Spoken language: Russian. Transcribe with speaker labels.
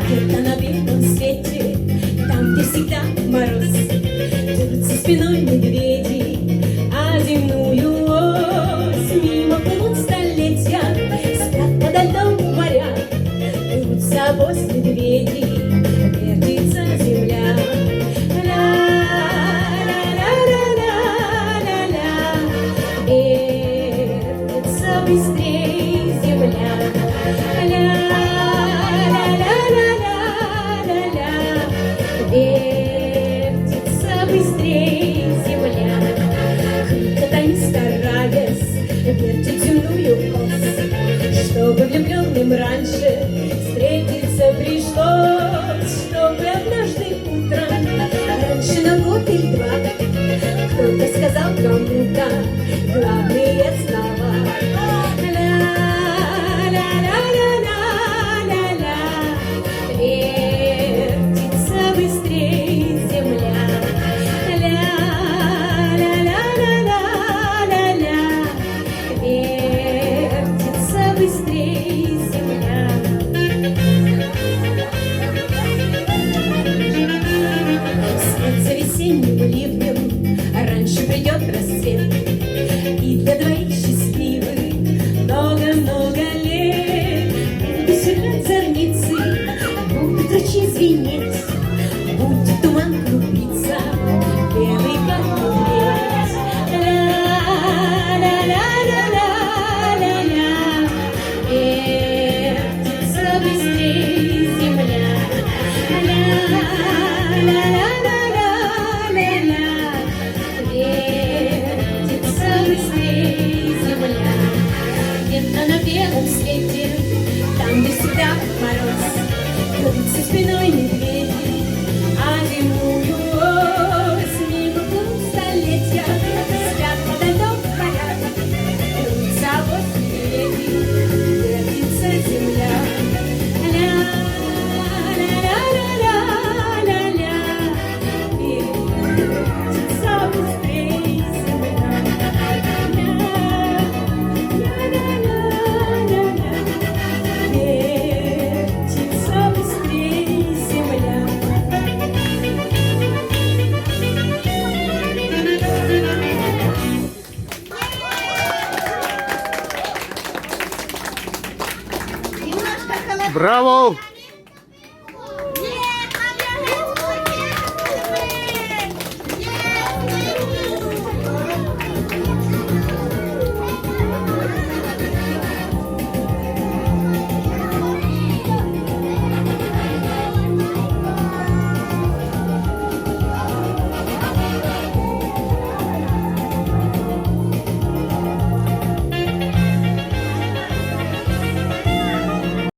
Speaker 1: Где-то на белом свете, там, где всегда мороз, трутся спиной медведи, а земную ось мимо плывут столетия, спят подо льдом моря, трутся ось медведи, вертится земля. Ля-ля-ля-ля-ля-ля, вертится быстрей земля. Ля-ля-ля-ля-ля-ля, вертится быстрей земля. Кто-то не стараясь вертит земную ось, чтобы влюбленным раньше встретиться пришлось, чтобы однажды утром, раньше на год или два, кто-то сказал кому-то главные слова. Ля-ля-ля-ля-ля-ля, вертится быстрей земля. Ля-ля-ля-ля-ля-ля, вертится быстрей земля. Вслед за весенним ливнем раньше придет рассвет, и для двоих счастливых много-много лет будут сверкать зорницы, будут ручьи звенеть, будет туман клубиться, белый как медведь. Ля-ля-ля-ля-ля-ля, вертится быстрей земля. Ля-ля-ля-ля-ля-ля, вертится быстрей земля. Где-то на белом свете, там, где всегда мороз, трутся спиной медведи, а земную ось мимо плывут столетия, спят подо льдом моря, трутся ось медведи, вертится земля. Ля-ля-ля-ля-ля-ля, вертится быстрей земля. Ля-ля-ля-ля-ля, вертится быстрей земля.
Speaker 2: Браво!